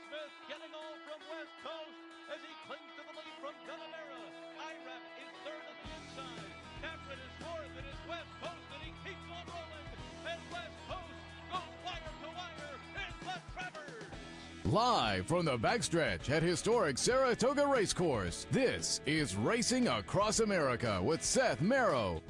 Smith getting all from West Coast as he clings to the lead from Delamera. IRAP is third at the inside. Cameron is fourth. It is West Coast, and he keeps on rolling. And West Coast goes wire to wire. It's the Travers. Live from the backstretch at historic Saratoga Racecourse, this is Racing Across America with Seth Merrow.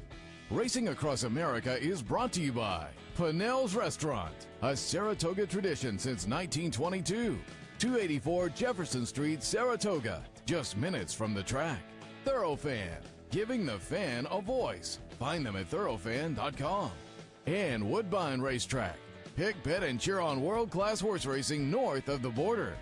Racing Across America is brought to you by Pinnell's Restaurant, a Saratoga tradition since 1922. 284 Jefferson Street, Saratoga, just minutes from the track. Thoroughfan, giving the fan a voice. Find them at thoroughfan.com. And Woodbine Racetrack. Pick, bet, and cheer on world-class horse racing north of the border.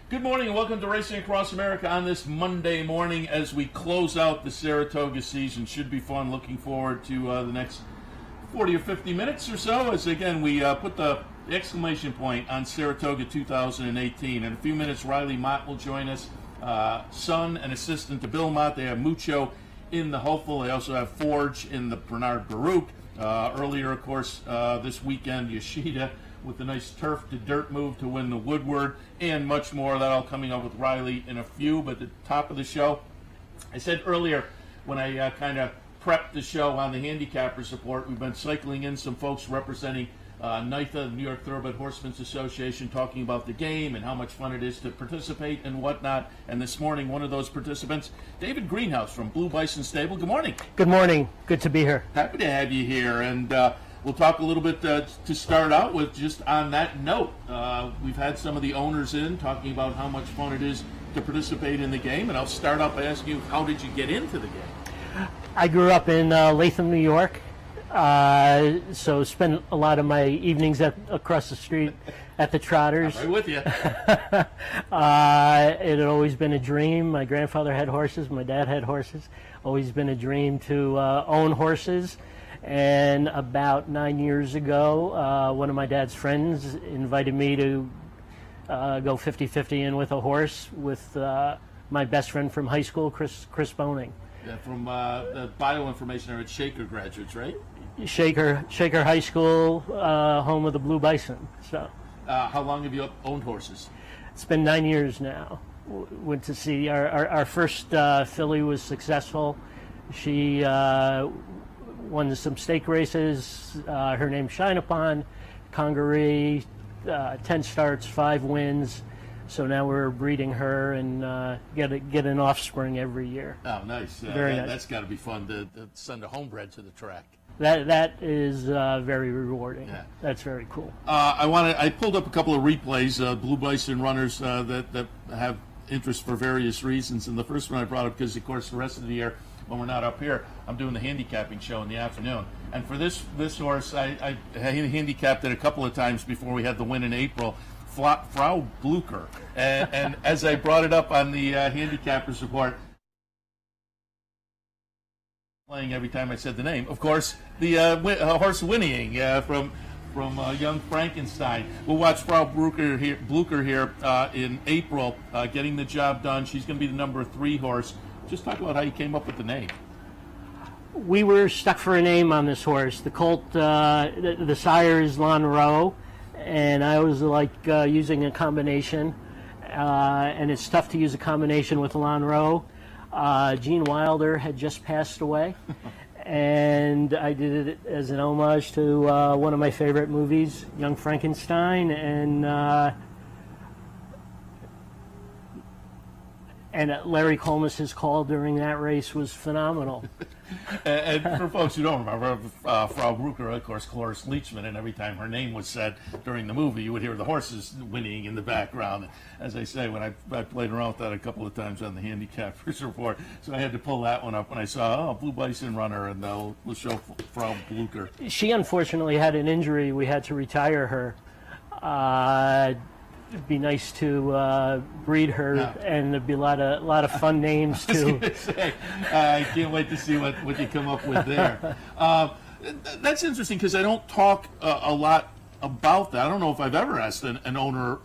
Good morning and welcome to Racing Across America on this Monday morning as we close out the Saratoga season. Should be fun. Looking forward to the next 40 or 50 minutes or so as, again, we put the exclamation point on Saratoga 2018. In a few minutes, Riley Mott will join us, son and assistant to Bill Mott. They have Mucho in the Hopeful. They also have Forge in the Bernard Baruch. Earlier, of course, this weekend, Yoshida with a nice turf to dirt move to win the Woodward, and much more. That all coming up with Riley in a few. But at the top of the show, I said earlier when I kind of prepped the show on the handicappers report, we've been cycling in some folks representing NYTHA, the New York Thoroughbred Horsemen's Association, talking about the game and how much fun it is to participate and whatnot. And this morning, one of those participants, David Greenhouse from Blue Bison Stable. Good morning. Good morning. Good to be here. Happy to have you here. And we'll talk a little bit to start out with, just on that note. We've had some of the owners in talking about how much fun it is to participate in the game. And I'll start out by asking you, how did you get into the game? I grew up in Latham, New York. So spent a lot of my evenings across the street at the Trotters. I'm right with you. It had always been a dream. My grandfather had horses. My dad had horses. Always been a dream to own horses. And about 9 years ago, one of my dad's friends invited me to go 50-50 in with a horse with my best friend from high school, Chris Boning. Yeah, from the bioinformation area at Shaker graduates, right? Shaker High School, home of the Blue Bison. So, how long have you owned horses? it's been 9 years now. Went to see our first filly was successful. She won some stake races. Her name's Shine Upon, Congaree, 10 starts, 5 wins. So now we're breeding her and get an offspring every year. Oh, nice. Very nice. That's got to be fun to send a homebred to the track. That is very rewarding. Yeah. That's very cool. I pulled up a couple of replays, Blue Bison runners that have interest for various reasons. And the first one I brought up because, of course, the rest of the year, when we're not up here, I'm doing the handicapping show in the afternoon. And for this horse, I handicapped it a couple of times before we had the win in April. Frau Blucher. And as I brought it up on the handicappers report, playing every time I said the name, of course, the horse whinnying from Young Frankenstein. We'll watch Frau Blucher here in April, getting the job done. She's going to be the number 3 horse. Just talk about how you came up with the name. We were stuck for a name on this horse. The colt, the sire is Lonhro, and I always like using a combination, and it's tough to use a combination with Lonhro. Gene Wilder had just passed away, and I did it as an homage to one of my favorite movies, Young Frankenstein, and Larry Colmus's call during that race was phenomenal. And for folks who don't remember, Frau Blucher, of course, Cloris Leachman, and every time her name was said during the movie, you would hear the horses whinnying in the background. As I say, when I played around with that a couple of times on the handicappers report, so I had to pull that one up when I saw, Blue Bison runner, and we'll show Frau Blucher. She unfortunately had an injury. We had to retire her. It'd be nice to breed her, and there'd be a lot of fun names too. I can't wait to see what you come up with there. That's interesting because I don't talk a lot about that. I don't know if I've ever asked an owner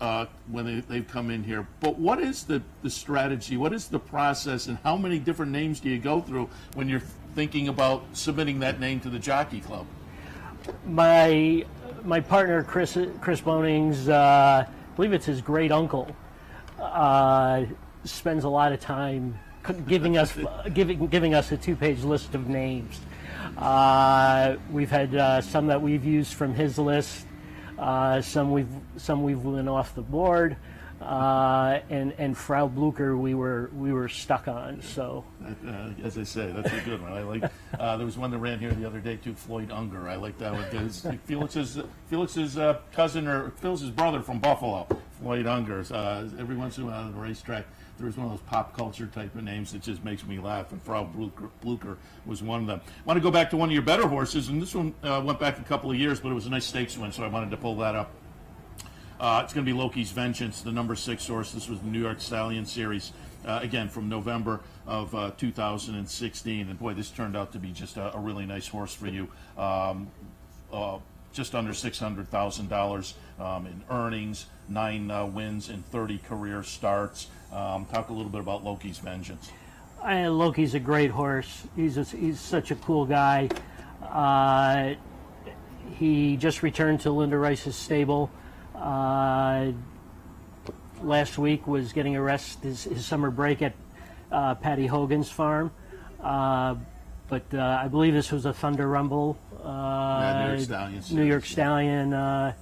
when they've come in here, but what is the strategy? What is the process, and how many different names do you go through when you're thinking about submitting that name to the Jockey Club? My partner Chris Bonings, I believe it's his great uncle, spends a lot of time giving us a 2-page list of names. We've had some that we've used from his list, some we've went off the board, and Frau Blucher we were stuck on. So as I say, that's a good one. I like. There was one that ran here the other day too, Floyd Unger. I like that one. It's Felix's cousin or Phil's brother from Buffalo, Floyd Unger. Every once in a while on the racetrack, there was one of those pop culture type of names that just makes me laugh, and Frau Blucher was one of them. I want to go back to one of your better horses, and this one went back a couple of years, but it was a nice stakes win, so I wanted to pull that up. It's going to be Loki's Vengeance, the number 6 horse. This was the New York Stallion Series, again, from November of 2016. And boy, this turned out to be just a really nice horse for you. Just under $600,000 in earnings, 9 wins in 30 career starts. Talk a little bit about Loki's Vengeance. Loki's a great horse. He's such a cool guy. He just returned to Linda Rice's stable. Last week was getting a rest, his summer break at Patty Hogan's farm. But I believe this was a Thunder Rumble. New York Stallion. New York Stallion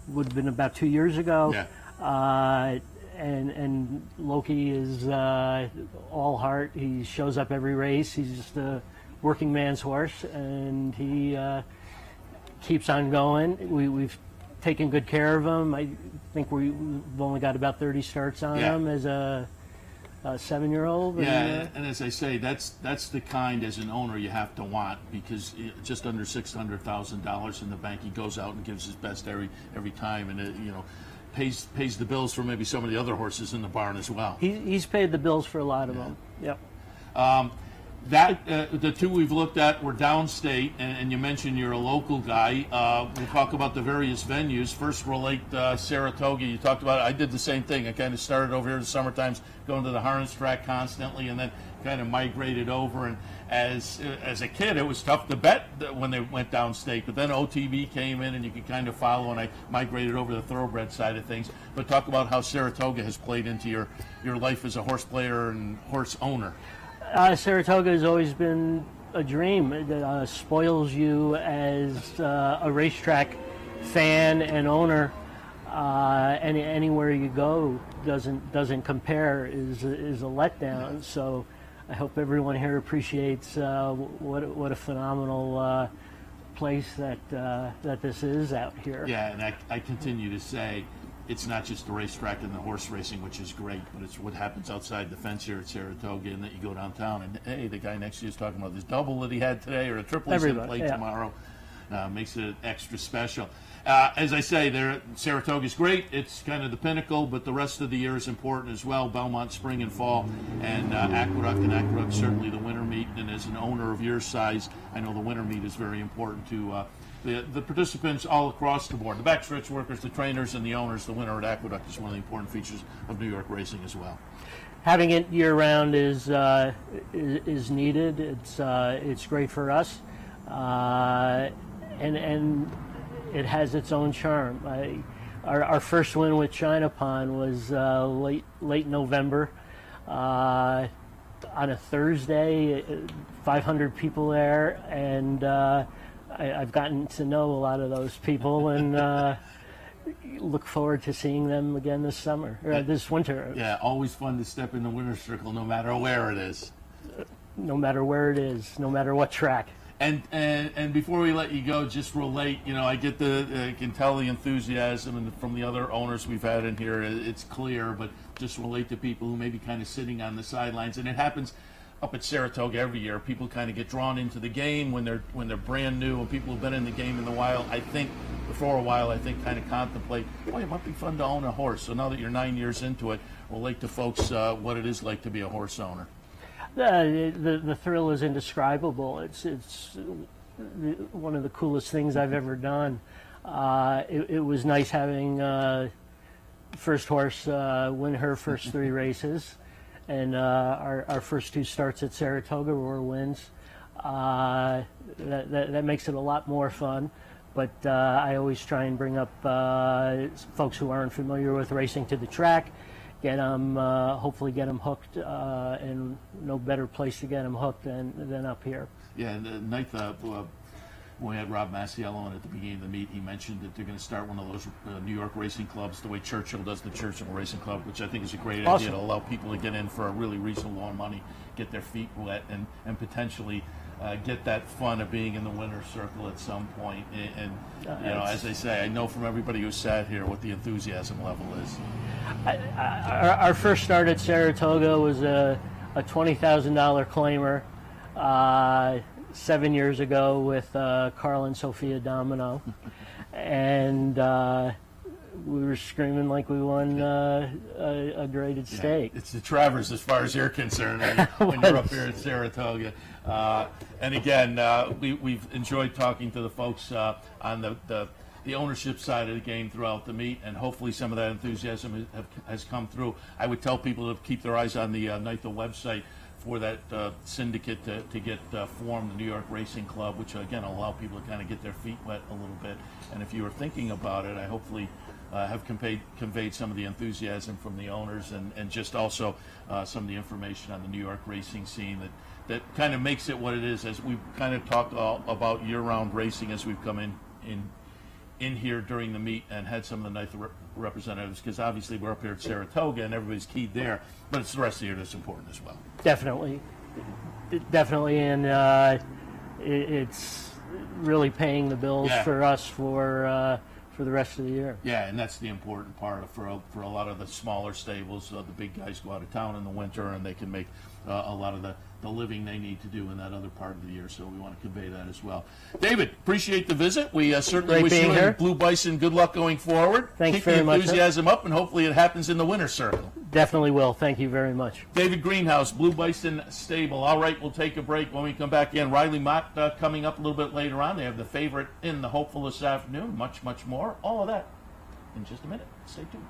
would have been about 2 years ago. Yeah. And Loki is all heart. He shows up every race. He's just a working man's horse, and he keeps on going. We've taken good care of him. I think we've only got about 30 starts on him as a 7-year-old. Yeah, and as I say, that's the kind as an owner you have to want, because just under $600,000 in the bank, he goes out and gives his best every time, and pays the bills for maybe some of the other horses in the barn as well. He's paid the bills for a lot of them. Yep. The two we've looked at were downstate, and you mentioned you're a local guy. We'll talk about the various venues. First, relate Saratoga. You talked about it. I did the same thing. I kind of started over here in the summer times, going to the harness track constantly, and then kind of migrated over. And as a kid, it was tough to bet when they went downstate, but then OTB came in, and you could kind of follow, and I migrated over to the thoroughbred side of things. But talk about how Saratoga has played into your life as a horse player and horse owner. Saratoga has always been a dream. It spoils you as a racetrack fan and owner. Anywhere you go doesn't compare, is a letdown. So I hope everyone here appreciates what a phenomenal place that this is out here. Yeah, and I continue to say, it's not just the racetrack and the horse racing, which is great, but it's what happens outside the fence here at Saratoga, and that you go downtown, and hey, the guy next to you is talking about this double that he had today, or a triple he's going to play tomorrow. Makes it extra special. As I say, Saratoga's great. It's kind of the pinnacle, but the rest of the year is important as well. Belmont spring and fall, and Aqueduct certainly the winter meet. And as an owner of your size, I know the winter meet is very important to the participants all across the board. The backstretch workers, the trainers, and the owners. The winter at Aqueduct is one of the important features of New York racing as well. Having it year round is needed. It's great for us, and it has its own charm. Our first win with China Pond was late November on a Thursday. 500 people there, and I've gotten to know a lot of those people, and look forward to seeing them again this summer, or this winter. Yeah, always fun to step in the winner's circle, no matter where it is. No matter where it is, no matter what track. And before we let you go, just relate. I get I can tell the enthusiasm, and from the other owners we've had in here, it's clear. But just relate to people who may be kind of sitting on the sidelines, and it happens up at Saratoga every year. People kind of get drawn into the game when they're brand new, and people who've been in the game in a while, for a while, kind of contemplate, boy, it might be fun to own a horse. So now that you're 9 years into it, relate to folks what it is like to be a horse owner. The thrill is indescribable. It's one of the coolest things I've ever done. It was nice having first horse win her first 3 races, and our first 2 starts at Saratoga were wins. That makes it a lot more fun. But I always try and bring up folks who aren't familiar with racing to the track, hopefully get them hooked, and no better place to get them hooked than up here. Yeah, and the night when we had Rob Masiello in at the beginning of the meet, he mentioned that they're going to start one of those New York racing clubs the way Churchill does the Churchill Racing Club, which I think is a great idea to allow people to get in for a really reasonable amount of money, get their feet wet, and potentially get that fun of being in the winner's circle at some point. And as they say, I know from everybody who sat here what the enthusiasm level is. Our first start at Saratoga was a $20,000 claimer 7 years ago with Carl and Sophia Domino, and we were screaming like we won a graded stake. It's the Travers as far as you're concerned when you're up here at Saratoga. And again, we've enjoyed talking to the folks on the ownership side of the game throughout the meet, and hopefully some of that enthusiasm has come through. I would tell people to keep their eyes on the NYTHA website for that syndicate to get formed, the New York Racing Club, which again will allow people to kind of get their feet wet a little bit. And if you were thinking about it, I hopefully have conveyed some of the enthusiasm from the owners, and just also some of the information on the New York racing scene that kind of makes it what it is. As we've kind of talked about year-round racing as we've come in here during the meet and had some of the NYTHA representatives, because obviously we're up here at Saratoga and everybody's keyed there, but it's the rest of the year that's important as well. Definitely, and it's really paying the bills for us for the rest of the year. Yeah, and that's the important part for a lot of the smaller stables. The big guys go out of town in the winter, and they can make a lot of the living they need to do in that other part of the year. So we want to convey that as well. David, appreciate the visit. We certainly wish you and Blue Bison good luck going forward. Thanks very much. Keep the enthusiasm up, and hopefully it happens in the winner's circle. Definitely will. Thank you very much. David Greenhouse, Blue Bison Stable. All right, we'll take a break. When we come back in, Riley Mott coming up a little bit later on. They have the favorite in the hopeful this afternoon. Much, much more. All of that in just a minute. Stay tuned.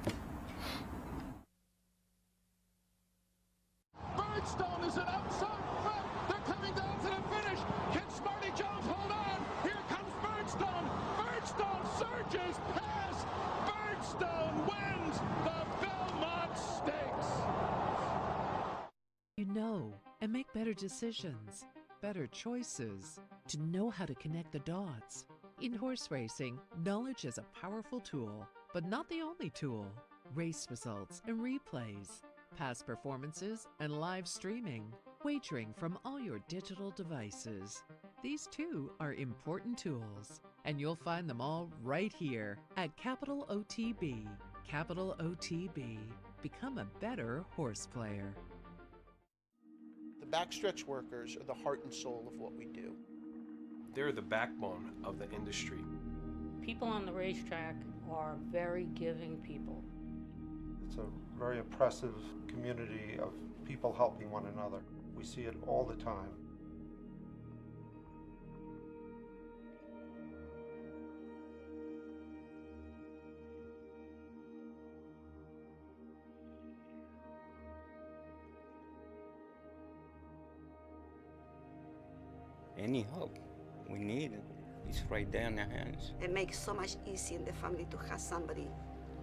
Birdstone is an outside front. They're coming down to the finish. Can Smarty Jones hold on? Here comes Birdstone. Birdstone surges past. Birdstone wins the Belmont Stakes. You know, and make better decisions, better choices, to know how to connect the dots. In horse racing, knowledge is a powerful tool, but not the only tool. Race results and replays, past performances and live streaming, wagering from all your digital devices. These too are important tools, and you'll find them all right here at Capital OTB. Capital OTB. Become a better horse player. The backstretch workers are the heart and soul of what we do. They're the backbone of the industry. People on the racetrack are very giving people. It's a very oppressive community of people helping one another. We see it all the time. Any help we need it. It's right there in their hands. It makes so much easier in the family to have somebody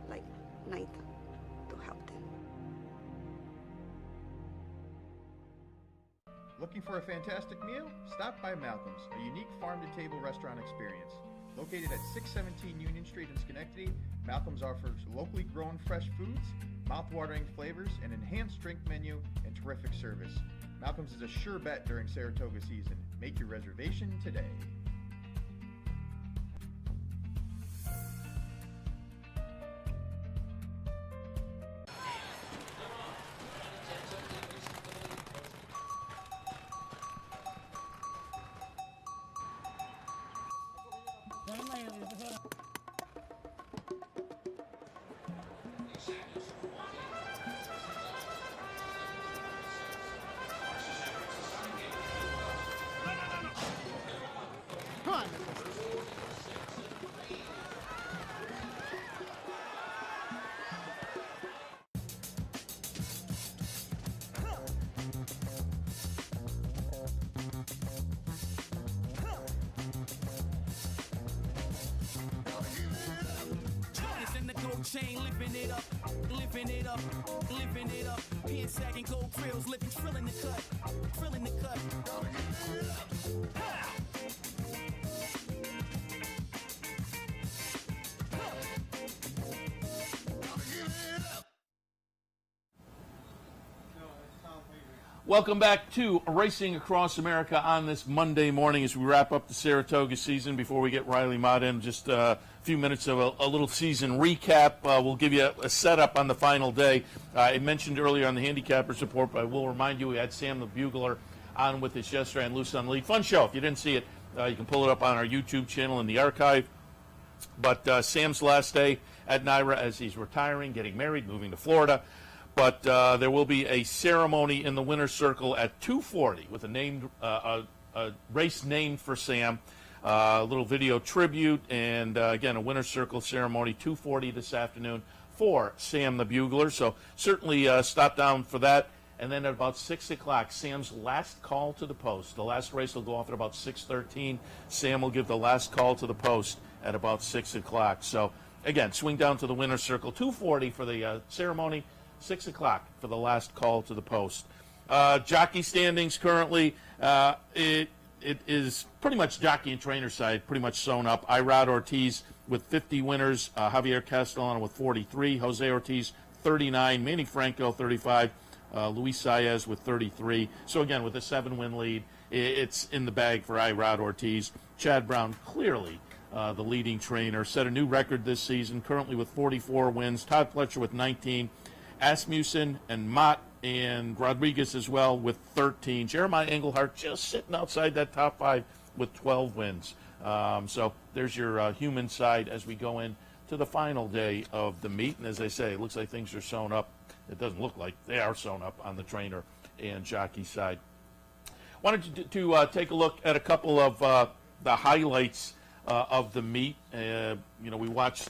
like NYTHA to help them. Looking for a fantastic meal? Stop by Malcolm's, a unique farm-to-table restaurant experience. Located at 617 Union Street in Schenectady, Malcolm's offers locally grown fresh foods, mouth-watering flavors, an enhanced drink menu, and terrific service. Malcolm's is a sure bet during Saratoga season. Make your reservation today. chain, lifting it up, lifting it up, lifting it up. Pin sagging, gold grills, lifting, trilling the cut, trilling the cut. Welcome back to Racing Across America on this Monday morning as we wrap up the Saratoga season. Before we get Riley Mott in, just a few minutes of a little season recap. We'll give you a setup on the final day. I mentioned earlier on the Handicappers Report, but I will remind you we had Sam the Bugler on with us yesterday on Loose on the Lead. Fun show. If you didn't see it, you can pull it up on our YouTube channel in the archive. But Sam's last day at NYRA as he's retiring, getting married, moving to Florida. But there will be a ceremony in the winner's circle at 2:40 with a race named for Sam, a little video tribute, and again, a winner's circle ceremony, 2:40 this afternoon for Sam the Bugler. So certainly stop down for that. And then at about 6 o'clock, Sam's last call to the post. The last race will go off at about 6:13. Sam will give the last call to the post at about 6 o'clock. So again, swing down to the winner's circle, 2:40 for the ceremony. 6 o'clock for the last call to the post. Jockey standings currently, it is pretty much jockey and trainer side, pretty much sewn up. Irad Ortiz with 50 winners, Javier Castellano with 43, Jose Ortiz 39, Manny Franco 35, Luis Saez with 33. So again, with a 7-win lead, it's in the bag for Irad Ortiz. Chad Brown clearly the leading trainer, set a new record this season, currently with 44 wins. Todd Pletcher with 19. Asmussen and Mott and Rodriguez as well with 13. Jeremiah Engelhardt just sitting outside that top 5 with 12 wins. So there's your human side as we go in to the final day of the meet. And as I say, it looks like things are sewn up. It doesn't look like they are sewn up on the trainer and jockey side. Wanted to take a look at a couple of the highlights of the meet. We watched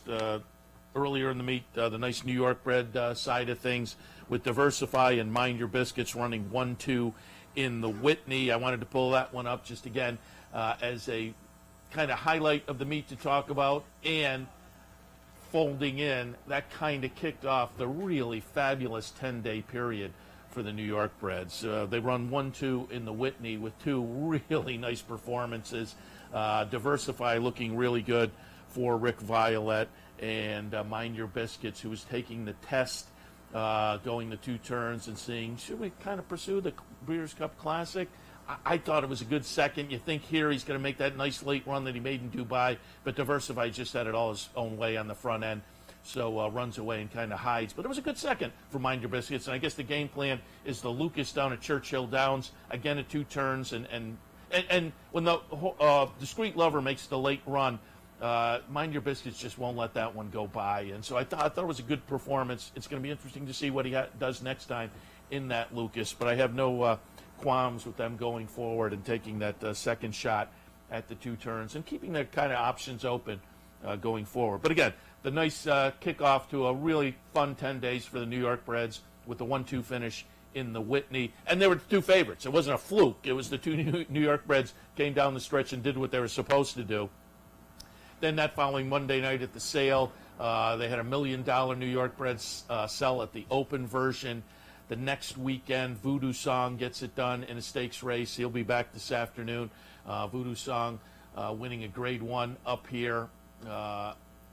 earlier in the meet, the nice New York bred side of things with Diversify and Mind Your Biscuits running 1-2 in the Whitney. I wanted to pull that one up just again as a kind of highlight of the meet to talk about, and folding in that kind of kicked off the really fabulous 10-day period for the New York breds. They run 1-2 in the Whitney with 2 really nice performances. Diversify looking really good for Rick Violet, and Mind Your Biscuits, who was taking the test, going the 2 turns and seeing, should we kind of pursue the Breeders' Cup Classic? I thought it was a good second. You think here he's going to make that nice late run that he made in Dubai, but Diversify just had it all his own way on the front end, so runs away and kind of hides. But it was a good second for Mind Your Biscuits, and I guess the game plan is the Lucas down at Churchill Downs, again at 2 turns, and when the Discreet Lover makes the late run, Mind Your Biscuits just won't let that one go by. And so I thought it was a good performance. It's going to be interesting to see what he does next time in that Lucas. But I have no qualms with them going forward and taking that second shot at the 2 turns and keeping their kind of options open going forward. But again, the nice kickoff to a really fun 10 days for the New York breds with the 1-2 finish in the Whitney. And they were the 2 favorites. It wasn't a fluke. It was the 2 New York breds came down the stretch and did what they were supposed to do. Then that following Monday night at the sale, they had $1 million New York breds sell at the open version. The next weekend, Voodoo Song gets it done in a stakes race. He'll be back this afternoon. Voodoo Song winning a Grade 1 up here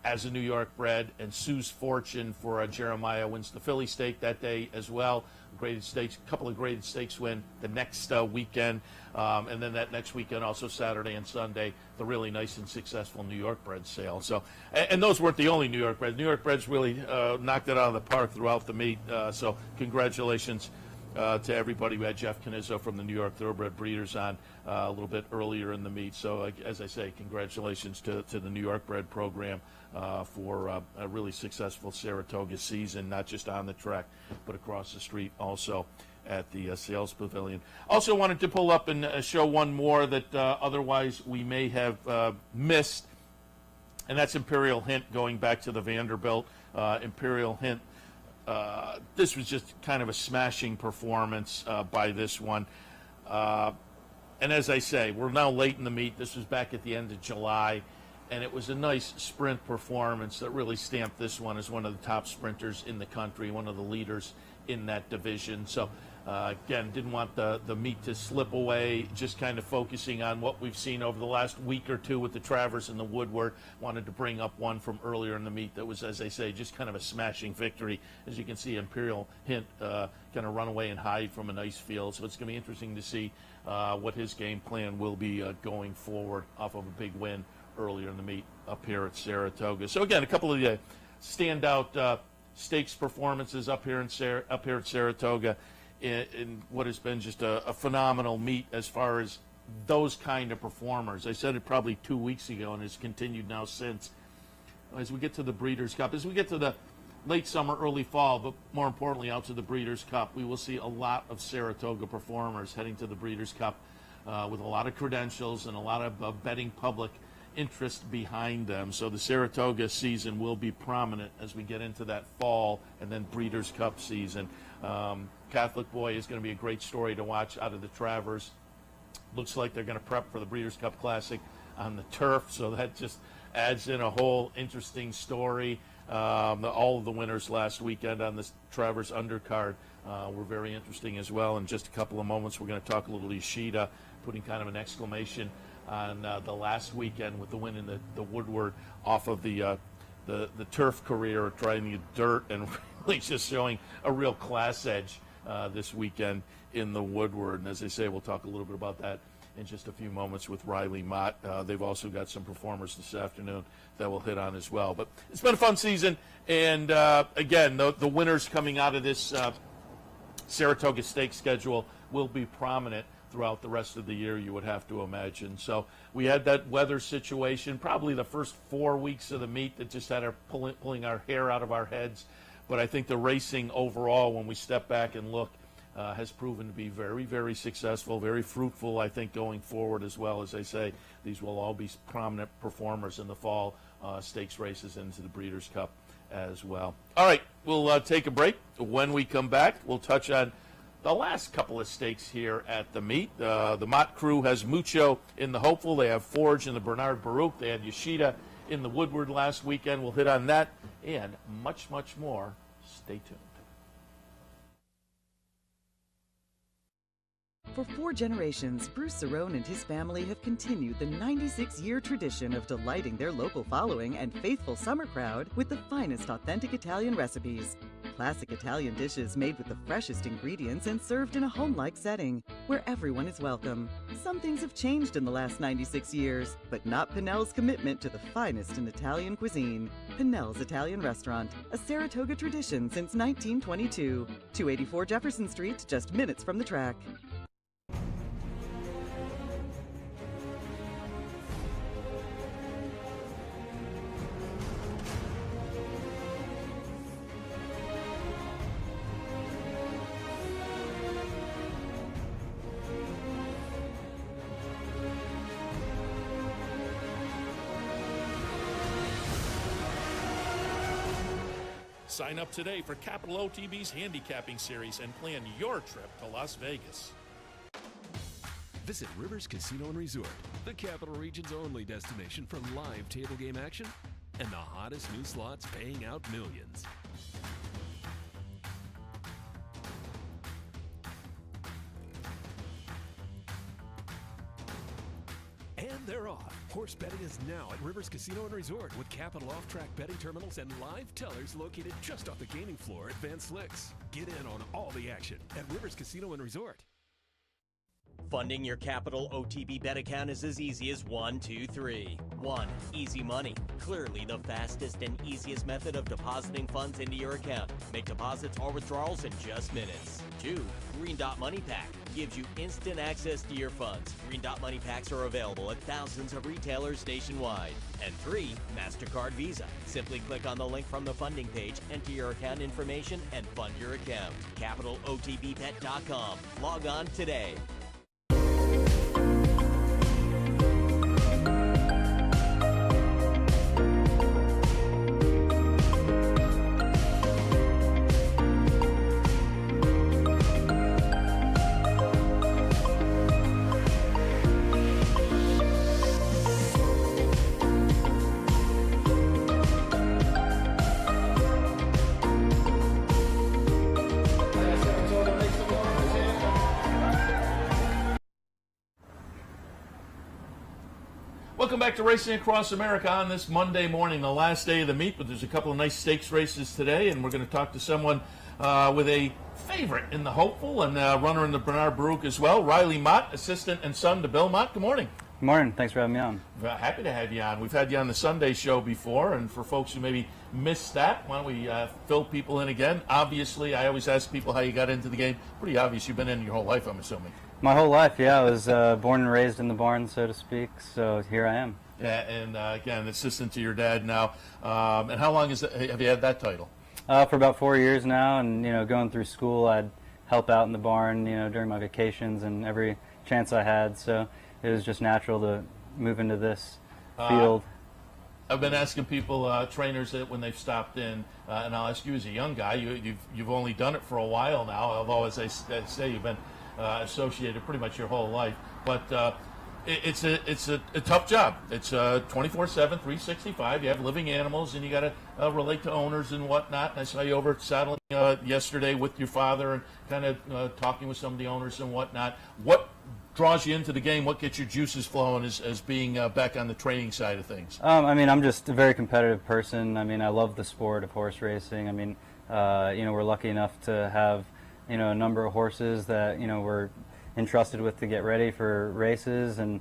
as a New York bred. And Sue's Fortune for Jeremiah wins the Philly stake that day as well. Graded stakes, a couple of graded stakes win the next weekend. And then that next weekend, also Saturday and Sunday, the really nice and successful New York bred sale. So, and those weren't the only New York breds. New York breds really knocked it out of the park throughout the meet. So congratulations to everybody. We had Jeff Canizzo from the New York Thoroughbred Breeders on a little bit earlier in the meet. So as I say, congratulations to the New York bred program for a really successful Saratoga season, not just on the track, but across the street also at the sales pavilion. Also wanted to pull up and show one more that otherwise we may have missed, and that's Imperial Hint, going back to the Vanderbilt. Imperial Hint, this was just kind of a smashing performance by this one. And as I say, we're now late in the meet. This was back at the end of July. and it was a nice sprint performance that really stamped this one as one of the top sprinters in the country, one of the leaders in that division. So again, didn't want the meet to slip away, just kind of focusing on what we've seen over the last week or two with the Travers and the Woodward. Wanted to bring up one from earlier in the meet that was, as I say, just kind of a smashing victory. As you can see, Imperial Hint going to run away and hide from a nice field. So it's going to be interesting to see what his game plan will be going forward off of a big win earlier in the meet up here at Saratoga. So again, a couple of the standout stakes performances up here at Saratoga in what has been just a phenomenal meet as far as those kind of performers. I said it probably 2 weeks ago, and it's continued now since. As we get to the Breeders' Cup, as we get to the late summer, early fall, but more importantly out to the Breeders' Cup, we will see a lot of Saratoga performers heading to the Breeders' Cup with a lot of credentials and a lot of betting public interest behind them. So the Saratoga season will be prominent as we get into that fall and then Breeders' Cup season. Catholic Boy is going to be a great story to watch out of the Travers. Looks like they're going to prep for the Breeders' Cup Classic on the turf, so that just adds in a whole interesting story. All of the winners last weekend on this Travers undercard were very interesting as well. In just a couple of moments, we're going to talk a little Yoshida, putting kind of an exclamation on the last weekend with the win in the Woodward off of the turf career, trying the dirt and really just showing a real class edge this weekend in the Woodward. And as I say, we'll talk a little bit about that in just a few moments with Riley Mott. They've also got some performers this afternoon that we'll hit on as well. But it's been a fun season, and again, the winners coming out of this Saratoga Stakes schedule will be prominent throughout the rest of the year, you would have to imagine. So we had that weather situation, probably the first 4 weeks of the meet, that just had our pulling our hair out of our heads. But I think the racing overall, when we step back and look, has proven to be very, very successful, very fruitful, I think, going forward as well. As I say, these will all be prominent performers in the fall stakes races into the Breeders' Cup as well. All right, we'll take a break. When we come back, we'll touch on the last couple of stakes here at the meet. The Mott crew has Mucho in the Hopeful. They have Forge in the Bernard Baruch. They had Yoshida in the Woodward last weekend. We'll hit on that and much, much more. Stay tuned. For 4 generations, Bruce Cerrone and his family have continued the 96-year tradition of delighting their local following and faithful summer crowd with the finest authentic Italian recipes. Classic Italian dishes made with the freshest ingredients and served in a home-like setting where everyone is welcome. Some things have changed in the last 96 years, but not Pinnell's commitment to the finest in Italian cuisine. Pinnell's Italian Restaurant, a Saratoga tradition since 1922. 284 Jefferson Street, just minutes from the track. Sign up today for Capital OTB's handicapping series and plan your trip to Las Vegas. Visit Rivers Casino and Resort, the Capital Region's only destination for live table game action and the hottest new slots paying out millions. And they're off. Horse betting is now at Rivers Casino and Resort with Capital off-track betting terminals and live tellers located just off the gaming floor at Van Slyck's. Get in on all the action at Rivers Casino and Resort. Funding your Capital OTB bet account is as easy as 1, 2, 3. 1. Easy Money. Clearly the fastest and easiest method of depositing funds into your account. Make deposits or withdrawals in just minutes. 2. Green Dot Money Pack. Gives you instant access to your funds. Green Dot Money Packs are available at thousands of retailers nationwide. And 3. MasterCard Visa. Simply click on the link from the funding page, enter your account information, and fund your account. CapitalOTBBet.com. Log on today. Welcome back to Racing Across America on this Monday morning, the last day of the meet, but there's a couple of nice stakes races today, and we're going to talk to someone with a favorite in the Hopeful and runner in the Bernard Baruch as well, Riley Mott, assistant and son to Bill Mott. Good morning. Good morning. Thanks for having me on. Happy to have you on. We've had you on the Sunday show before, and for folks who maybe missed that, why don't we fill people in again? Obviously, I always ask people how you got into the game. Pretty obvious you've been in your whole life, I'm assuming. My whole life, yeah. I was born and raised in the barn, so to speak, so here I am. Yeah, and again, assistant to your dad now. And how long have you had that title? For about 4 years now, and going through school, I'd help out in the barn, during my vacations and every chance I had. So it was just natural to move into this field. I've been asking people, trainers, that when they've stopped in, and I'll ask you as a young guy, you've only done it for a while now. Although, as I say, you've been associated pretty much your whole life, but it's a tough job. It's 24/7, 365. You have living animals, and you got to relate to owners and whatnot. And I saw you over saddling yesterday with your father and kind of talking with some of the owners and whatnot. What draws you into the game? What gets your juices flowing as being back on the training side of things? I'm just a very competitive person. I love the sport of horse racing. We're lucky enough to have a number of horses that we're entrusted with to get ready for races, and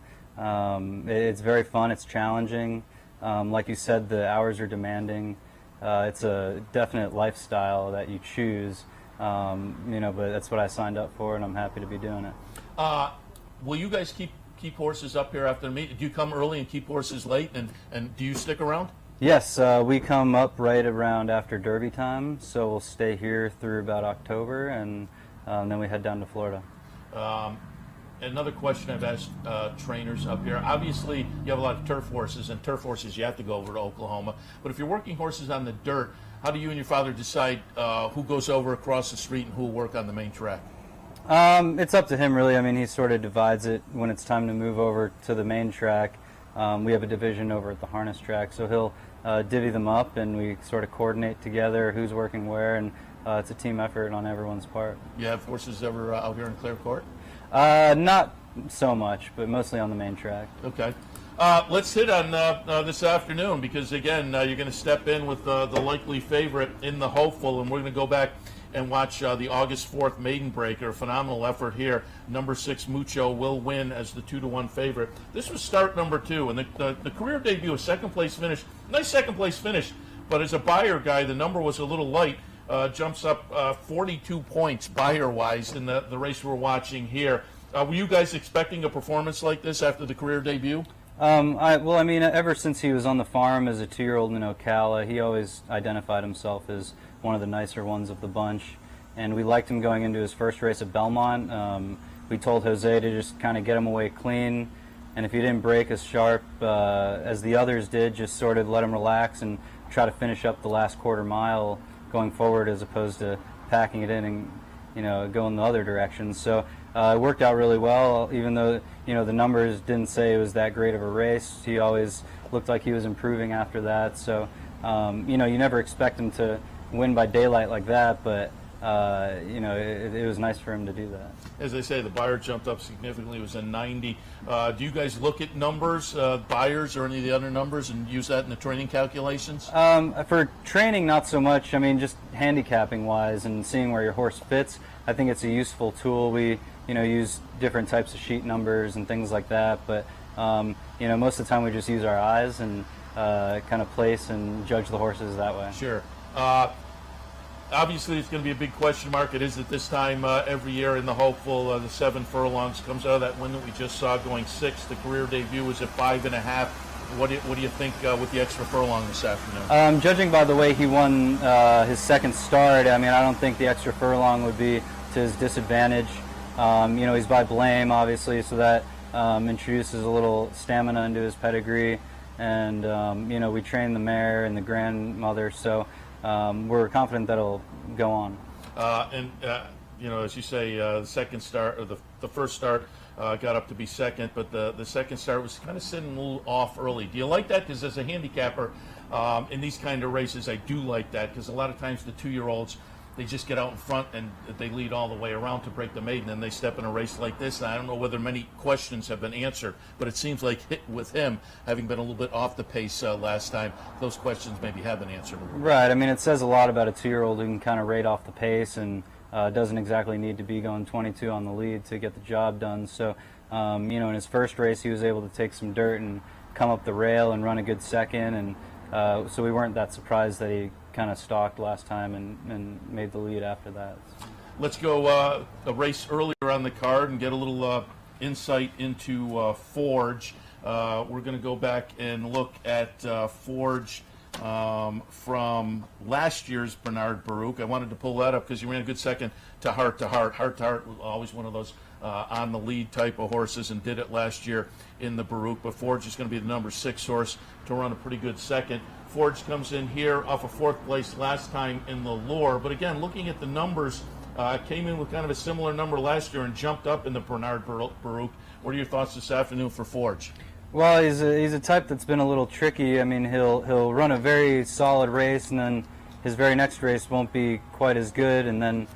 it's very fun. It's challenging. Like you said, the hours are demanding. It's a definite lifestyle that you choose, but that's what I signed up for, and I'm happy to be doing it. Will you guys keep horses up here after the meet? Do you come early and keep horses late, and do you stick around? Yes, we come up right around after Derby time, so we'll stay here through about October, and then we head down to Florida. Another question I've asked trainers up here. Obviously, you have a lot of turf horses, and turf horses you have to go over to Oklahoma. But if you're working horses on the dirt, how do you and your father decide who goes over across the street and who will work on the main track? It's up to him, really. He sort of divides it when it's time to move over to the main track. We have a division over at the harness track, so he'll divvy them up, and we sort of coordinate together who's working where, and it's a team effort on everyone's part. You have horses ever out here in Clare Court? Not so much, but mostly on the main track. Okay. Let's hit on this afternoon, because, again, you're going to step in with the likely favorite in the Hopeful, and we're going to go back and watch the August 4th Maiden Breaker. Phenomenal effort here. Number 6, Mucho, will win as the 2-1 favorite. This was start number 2, and the career debut, a second-place finish. Nice second-place finish, but as a buyer guy, the number was a little light. Jumps up 42 points buyer-wise in the race we're watching here. Were you guys expecting a performance like this after the career debut? Ever since he was on the farm as a 2-year-old in Ocala, he always identified himself as one of the nicer ones of the bunch, and we liked him going into his first race at Belmont. We told Jose to just kind of get him away clean, and if he didn't break as sharp as the others did, just sort of let him relax and try to finish up the last quarter mile going forward, as opposed to packing it in and going the other direction. So it worked out really well, even though the numbers didn't say it was that great of a race. He always looked like he was improving after that. So you never expect him to win by daylight like that, but it was nice for him to do that. As I say, the buyer jumped up significantly. It was a 90. Do you guys look at numbers, buyers, or any of the other numbers, and use that in the training calculations? For training, not so much. Just handicapping wise and seeing where your horse fits, I think it's a useful tool. We use different types of sheet numbers and things like that, but most of the time we just use our eyes and kind of place and judge the horses that way. Sure. Obviously, it's going to be a big question mark. It is at this time every year in the Hopeful. The 7 furlongs comes out of that win that we just saw going 6. The career debut was at 5.5. What do you think with the extra furlong this afternoon? Judging by the way he won his second start, I don't think the extra furlong would be to his disadvantage. He's by Blame, obviously, so that introduces a little stamina into his pedigree. And, we train the mare and the grandmother, so we're confident that it'll go on. As you say, the second start, or the first start, got up to be second, but the second start was kind of sitting a little off early. Do you like that? Because as a handicapper in these kind of races, I do like that, because a lot of times the 2-year-olds they just get out in front and they lead all the way around to break the maiden, and they step in a race like this. And I don't know whether many questions have been answered, but it seems like with him having been a little bit off the pace last time, those questions maybe have been answered a little bit. Right. I mean, it says a lot about a 2-year-old who can kind of rate off the pace and doesn't exactly need to be going 22 on the lead to get the job done. So, you know, in his first race, he was able to take some dirt and come up the rail and run a good second, and so we weren't that surprised that he kind of stalked last time and made the lead after that. Let's go a race earlier on the card and get a little insight into Forge. We're going to go back and look at Forge from last year's Bernard Baruch. I wanted to pull that up because you ran a good second to Heart to Heart. Heart to Heart was always one of those on the lead type of horses and did it last year in the Baruch. But Forge is going to be the number 6 horse to run a pretty good second. Forge comes in here off of 4th place last time in the Lure. But again, looking at the numbers, came in with kind of a similar number last year and jumped up in the Bernard Baruch. What are your thoughts this afternoon for Forge? Well, he's a type that's been a little tricky. I mean, he'll run a very solid race, and then his very next race won't be quite as good, and then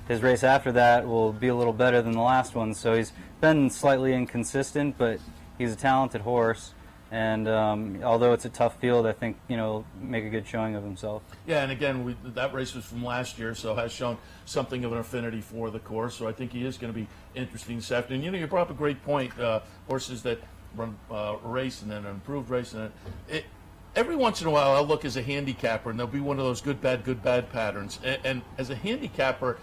his race after that will be a little better than the last one. So he's been slightly inconsistent, but he's a talented horse. And although it's a tough field, I think, you know, make a good showing of himself. Yeah, and again, that race was from last year, so has shown something of an affinity for the course. So I think he is going to be interesting this afternoon. You know, you brought up a great point. Horses that run a race and then an improved race, and every once in a while I'll look as a handicapper, and there'll be one of those good bad patterns. And as a handicapper,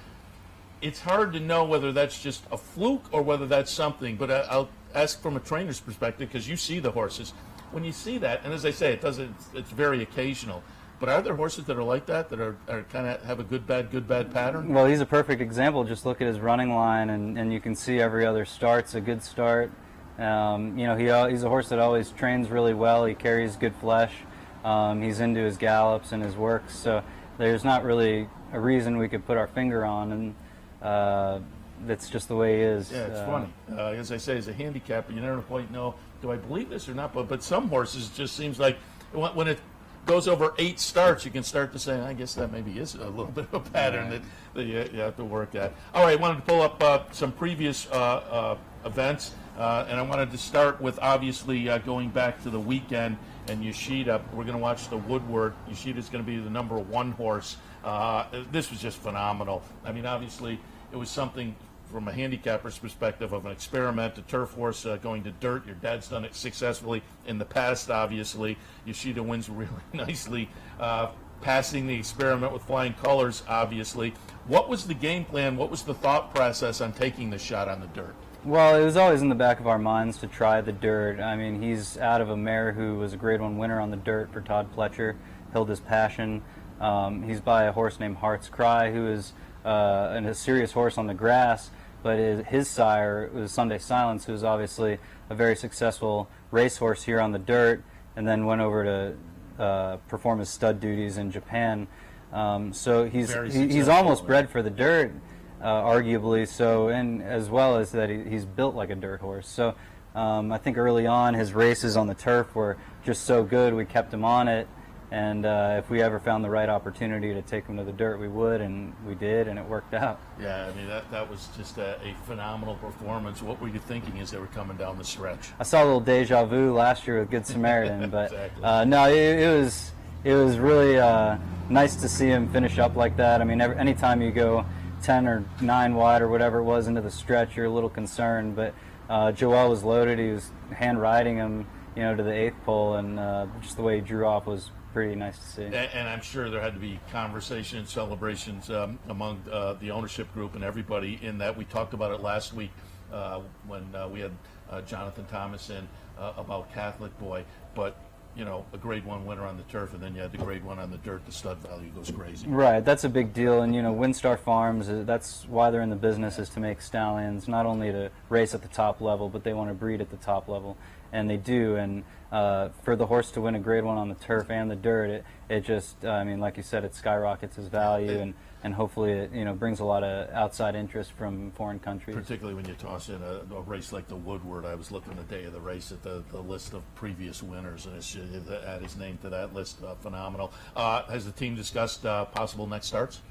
it's hard to know whether that's just a fluke or whether that's something. But I'll ask from a trainer's perspective, because you see the horses. When you see that, and as I say, it's very occasional. But are there horses that are like that are kind of have a good bad pattern? Well, he's a perfect example. Just look at his running line, and you can see every other start's a good start. You know, he's a horse that always trains really well. He carries good flesh. He's into his gallops and his works. So there's not really a reason we could put our finger on, and that's just the way he is. Yeah, it's funny. As I say, as a handicapper, you never quite know, do I believe this or not? But some horses, it just seems like when it goes over 8 starts, you can start to say, I guess that maybe is a little bit of a pattern that you have to work at. All right, I wanted to pull up some previous events, and I wanted to start with, obviously, going back to the weekend and Yoshida. We're going to watch the Woodward. Yoshida is going to be the number 1 horse. This was just phenomenal. I mean, obviously, it was something from a handicapper's perspective of an experiment, a turf horse going to dirt. Your dad's done it successfully in the past, obviously. Yoshida wins really nicely, passing the experiment with flying colors, obviously. What was the game plan? What was the thought process on taking the shot on the dirt? Well, it was always in the back of our minds to try the dirt. I mean, he's out of a mare who was a Grade 1 winner on the dirt for Todd Pletcher, Hilda's Passion. He's by a horse named Heart's Cry, who is a serious horse on the grass, but his sire was Sunday Silence, who's obviously a very successful racehorse here on the dirt, and then went over to perform his stud duties in Japan. So he's almost bred for the dirt, arguably. So, and as well as that, he's built like a dirt horse. So I think early on his races on the turf were just so good, we kept him on it. And if we ever found the right opportunity to take him to the dirt, we would, and we did, and it worked out. Yeah, I mean, that was just a phenomenal performance. What were you thinking as they were coming down the stretch? I saw a little deja vu last year with Good Samaritan, but exactly. No, it was really nice to see him finish up like that. I mean, anytime you go 10 or 9 wide or whatever it was into the stretch, you're a little concerned. But Joel was loaded. He was hand riding him, you know, to the 8th pole, and just the way he drew off was pretty nice to see. And I'm sure there had to be conversation and celebrations among the ownership group and everybody in that. We talked about it last week when we had Jonathan Thomas in about Catholic Boy, but you know, a Grade 1 winner on the turf, and then you had the Grade 1 on the dirt, the stud value goes crazy. Right, that's a big deal, and you know, WinStar Farms, that's why they're in the business, is to make stallions, not only to race at the top level, but they want to breed at the top level, and they do, and for the horse to win a Grade 1 on the turf and the dirt, it just, I mean, like you said, it skyrockets his value, and hopefully it, you know, brings a lot of outside interest from foreign countries. Particularly when you toss in a race like the Woodward. I was looking the day of the race at the list of previous winners, and it's add his name to that list. Phenomenal. Has the team discussed possible next starts?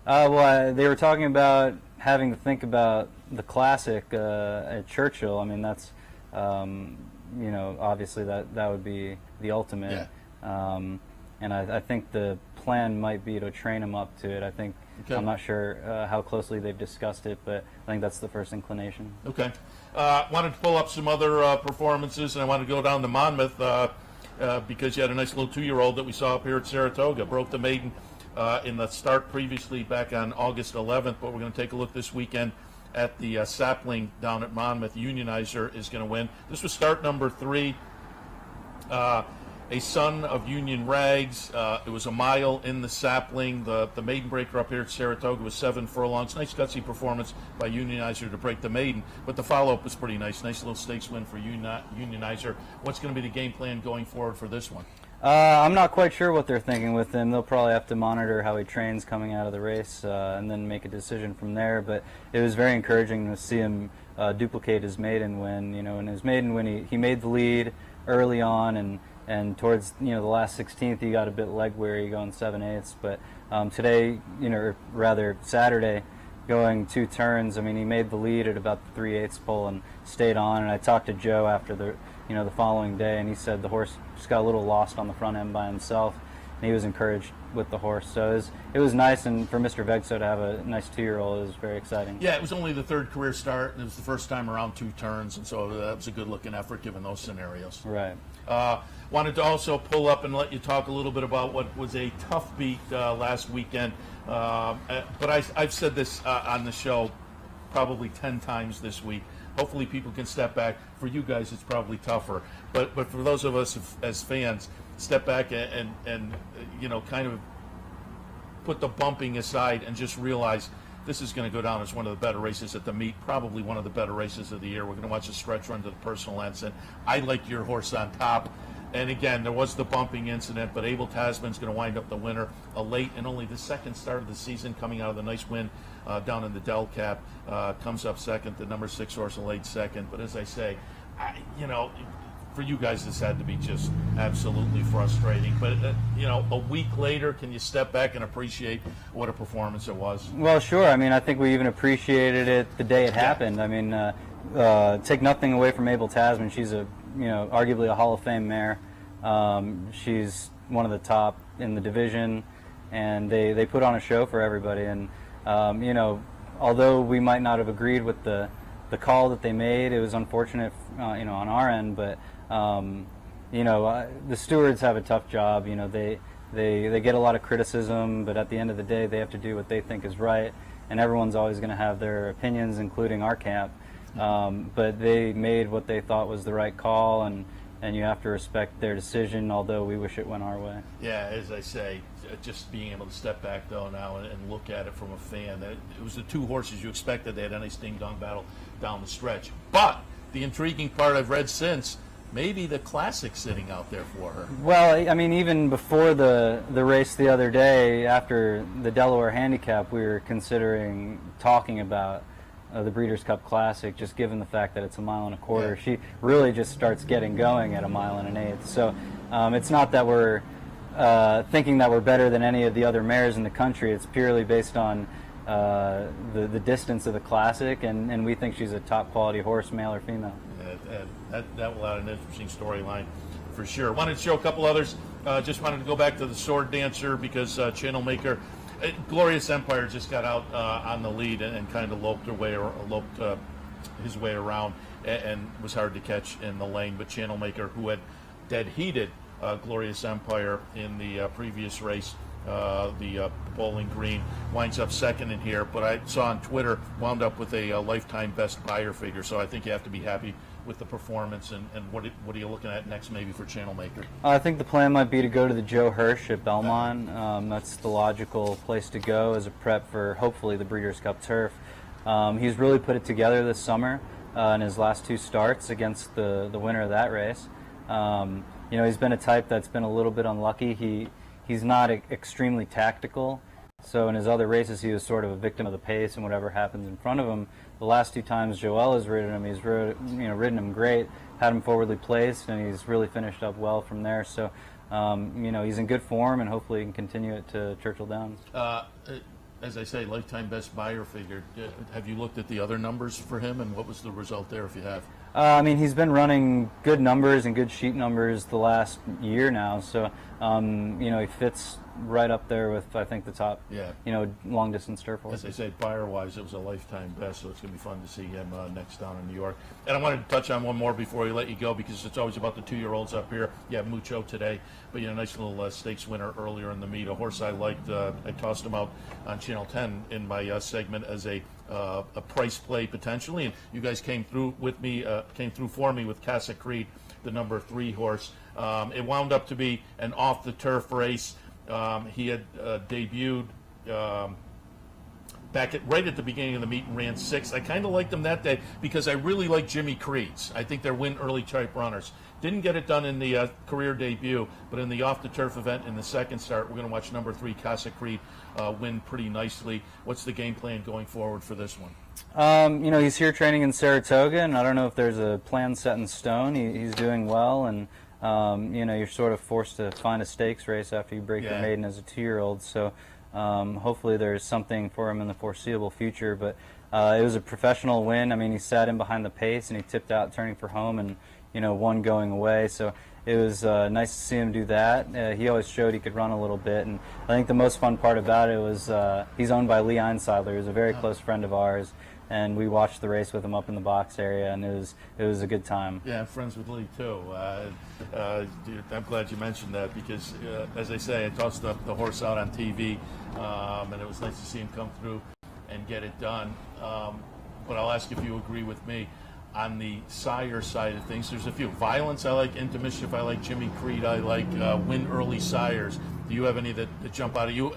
They were talking about having to think about the Classic at Churchill. I mean, that's, obviously that would be the ultimate. Yeah. And I think the plan might be to train him up to it. I think, I'm not sure how closely they've discussed it, but I think that's the first inclination. Okay. Wanted to pull up some other performances, and I wanted to go down to Monmouth because you had a nice little 2-year-old that we saw up here at Saratoga. Broke the maiden in the start previously back on August 11th, but we're going to take a look this weekend at the Sapling down at Monmouth. Unionizer is going to win. This was start number 3. A son of Union Rags. It was a mile in the Sapling. The maiden breaker up here at Saratoga was 7 furlongs. Nice gutsy performance by Unionizer to break the maiden, but the follow-up was pretty nice. Nice little stakes win for Unionizer. What's going to be the game plan going forward for this one? I'm not quite sure what they're thinking with him. They'll probably have to monitor how he trains coming out of the race and then make a decision from there. But it was very encouraging to see him duplicate his maiden win. In his maiden win, he made the lead early on, and towards the last 16th, he got a bit leg weary going 7/8. But today, or rather Saturday, going 2 turns, I mean, he made the lead at about the 3/8 pole and stayed on. And I talked to Joe after the following day, and he said the horse just got a little lost on the front end by himself, and he was encouraged with the horse. So it was nice, and for Mr. Vegso to have a nice 2-year-old is very exciting. Yeah, it was only the 3rd career start, and it was the first time around 2 turns, and so that was a good-looking effort given those scenarios. Right. Wanted to also pull up and let you talk a little bit about what was a tough beat last weekend. But I've said this on the show probably 10 times this week. Hopefully people can step back. For you guys, it's probably tougher. But for those of us as fans, step back and kind of put the bumping aside and just realize this is going to go down as one of the better races at the meet, probably one of the better races of the year. We're going to watch a stretch run to the personal ensign. I like your horse on top. And again, there was the bumping incident, but Abel Tasman's going to wind up the winner. A late and only the 2nd start of the season, coming out of the nice win down in the Del Cap, comes up second. The number 6 horse, a late second. But as I say, for you guys, this had to be just absolutely frustrating. But a week later, can you step back and appreciate what a performance it was? Well, sure. I mean, I think we even appreciated it the day it happened. I mean, take nothing away from Abel Tasman. She's arguably a Hall of Fame mare. She's one of the top in the division, and they put on a show for everybody. And although we might not have agreed with the call that they made, it was unfortunate, on our end. But the stewards have a tough job. They get a lot of criticism, but at the end of the day, they have to do what they think is right. And everyone's always going to have their opinions, including our camp. But they made what they thought was the right call, and you have to respect their decision, although we wish it went our way. Yeah, as I say, just being able to step back, though, now and look at it from a fan. It was the 2 horses you expected. They had a nice ding-dong battle down the stretch. But the intriguing part I've read since, maybe the Classic sitting out there for her. Well, I mean, even before the race the other day, after the Delaware Handicap, we were considering talking about the Breeders' Cup Classic, just given the fact that it's a 1.25 miles. Yeah. She really just starts getting going at 1 1/8 miles. So it's not that we're thinking that we're better than any of the other mares in the country. It's purely based on the distance of the Classic, and we think she's a top quality horse, male or female. That will add an interesting storyline for sure. Wanted to show a couple others. Just wanted to go back to the Sword Dancer because Channel Maker, Glorious Empire just got out on the lead and kind of loped his way around and was hard to catch in the lane. But Channel Maker, who had dead heated Glorious Empire in the previous race, the Bowling Green, winds up second in here. But I saw on Twitter, wound up with a lifetime best buyer figure. So I think you have to be happy with the performance. And what are you looking at next maybe for Channel Maker? I think the plan might be to go to the Joe Hirsch at Belmont. That's the logical place to go as a prep for hopefully the Breeders' Cup Turf. He's really put it together this summer in his last 2 starts against the winner of that race. He's been a type that's been a little bit unlucky. He's not extremely tactical. So in his other races, he was sort of a victim of the pace and whatever happens in front of him. The last 2 times Joel has ridden him, he's ridden him great, had him forwardly placed, and he's really finished up well from there. So, he's in good form, and hopefully he can continue it to Churchill Downs. as I say, lifetime best buyer figure. Have you looked at the other numbers for him, and what was the result there, if you have? I mean, he's been running good numbers and good sheet numbers the last year now, so he fits right up there with, I think, the top, long distance turf horses. As I say, buyer-wise, it was a lifetime best, so it's going to be fun to see him next down in New York. And I wanted to touch on one more before we let you go, because it's always about the 2-year-olds up here. You have Mucho today, but a nice little stakes winner earlier in the meet. A horse I liked, I tossed him out on Channel 10 in my segment as a price play potentially, and you guys came through for me with Casa Creed, the number 3 horse. It wound up to be an off-the-turf race. He had debuted right at the beginning of the meet and ran 6th. I kind of liked him that day because I really like Jimmy Creed's. I think they're win early type runners. Didn't get it done in the career debut, but in the off-the-turf event in the second start, we're going to watch number 3 Casa Creed win pretty nicely. What's the game plan going forward for this one? He's here training in Saratoga, and I don't know if there's a plan set in stone. He's doing well, and you're sort of forced to find a stakes race after you break your maiden as a 2-year-old. So hopefully there's something for him in the foreseeable future. But it was a professional win. I mean, he sat in behind the pace, and he tipped out turning for home, and won going away. So it was nice to see him do that. He always showed he could run a little bit, and I think the most fun part about it was he's owned by Lee Einsiedler, who's a very close friend of ours, and we watched the race with him up in the box area, and it was a good time. Yeah, I'm friends with Lee too. I'm glad you mentioned that because, as I say, I tossed the horse out on TV, and it was nice to see him come through and get it done. But I'll ask if you agree with me. On the sire side of things, there's a few. Violence, I like. Into Mischief, I like. Jimmy Creed, I like. Win early sires. Do you have any that jump out at you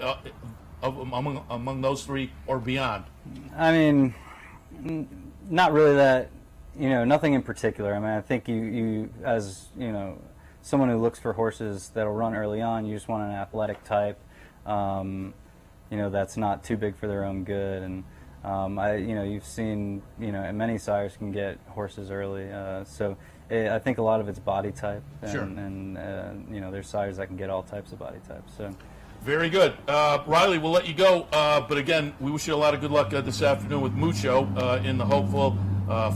among those 3 or beyond? I mean, not really that, nothing in particular. I mean, I think you as, someone who looks for horses that'll run early on, you just want an athletic type, that's not too big for their own good. And you've seen, many sires can get horses early. So I think a lot of it's body type, and there's sires that can get all types of body types. So. Very good. Riley, we'll let you go. But again, we wish you a lot of good luck this afternoon with Mucho in the Hopeful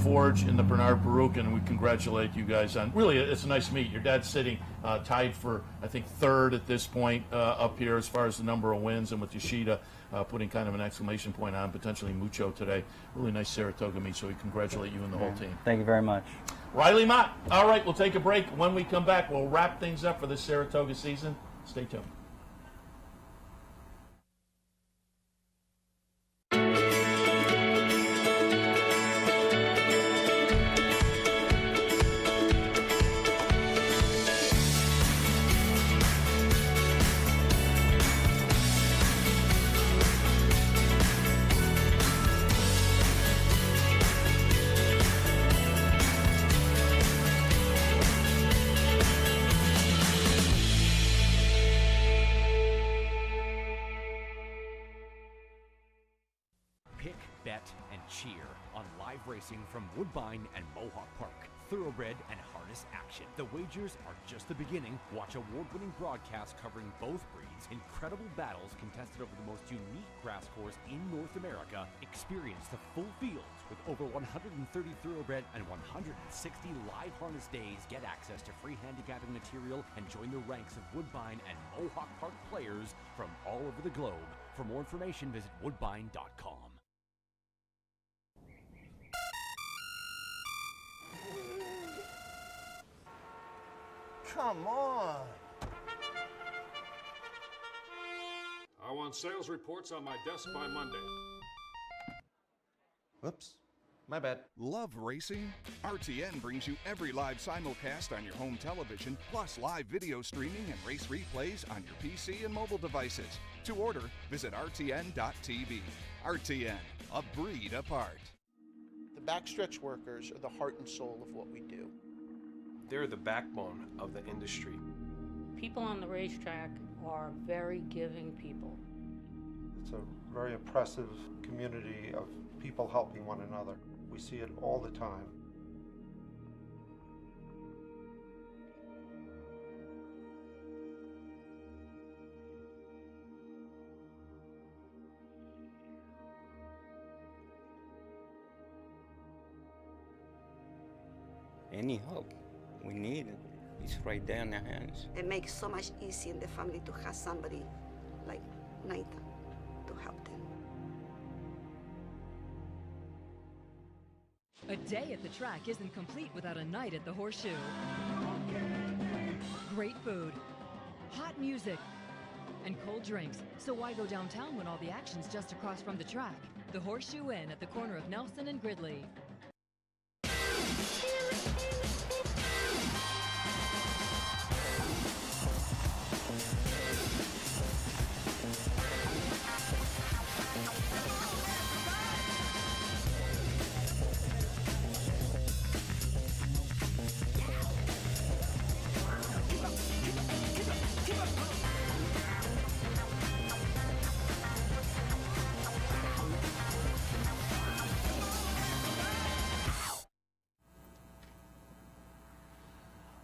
Forge in the Bernard Baruch, and we congratulate you guys on. Really, it's a nice meet. Your dad's sitting tied for, I think, 3rd at this point up here as far as the number of wins, and with Yoshida putting kind of an exclamation point on potentially Mucho today. Really nice Saratoga meet, so we congratulate you and the whole team. Thank you very much. Riley Mott. All right, we'll take a break. When we come back, we'll wrap things up for this Saratoga season. Stay tuned. Racing from Woodbine and Mohawk Park. Thoroughbred and harness action. The wagers are just the beginning. Watch award-winning broadcasts covering both breeds, incredible battles contested over the most unique grass course in North America. Experience the full fields with over 130 thoroughbred and 160 live harness days. Get access to free handicapping material and join the ranks of Woodbine and Mohawk Park players from all over the globe. For more information, visit woodbine.com. Come on. I want sales reports on my desk by Monday. Whoops. My bad. Love racing? RTN brings you every live simulcast on your home television, plus live video streaming and race replays on your PC and mobile devices. To order, visit rtn.tv. RTN, a breed apart. The backstretch workers are the heart and soul of what we do. They're the backbone of the industry. People on the racetrack are very giving people. It's a very oppressive community of people helping one another. We see it all the time. Any help we need, it's right there in their hands. It makes so much easier in the family to have somebody like Nathan to help them. A day at the track isn't complete without a night at the Horseshoe. Great food, hot music, and cold drinks. So why go downtown when all the action's just across from the track? The Horseshoe Inn at the corner of Nelson and Gridley.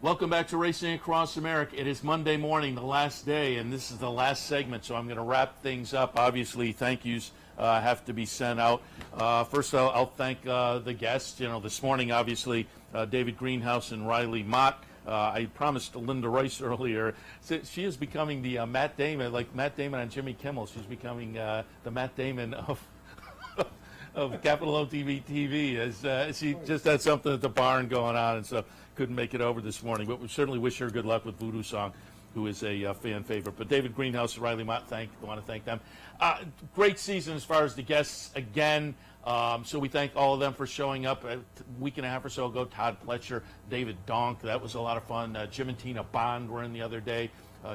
Welcome back to Racing Across America. It is Monday morning, the last day, and this is the last segment, so I'm going to wrap things up. Obviously, thank yous have to be sent out. First, I'll thank the guests. You know, this morning, obviously, David Greenhouse and Riley Mott. I promised Linda Rice earlier. She is becoming the Matt Damon, like Matt Damon on Jimmy Kimmel. She's becoming the Matt Damon of Capital OTB TV, as she just had something at the barn going on, and so couldn't make it over this morning. But we certainly wish her good luck with Voodoo Song, who is a fan favorite. But David Greenhouse and Riley Mott, I want to thank them. Great season as far as the guests again. So we thank all of them for showing up. A week and a half or so ago, Todd Pletcher, David Donk, that was a lot of fun. Jim and Tina Bond were in the other day.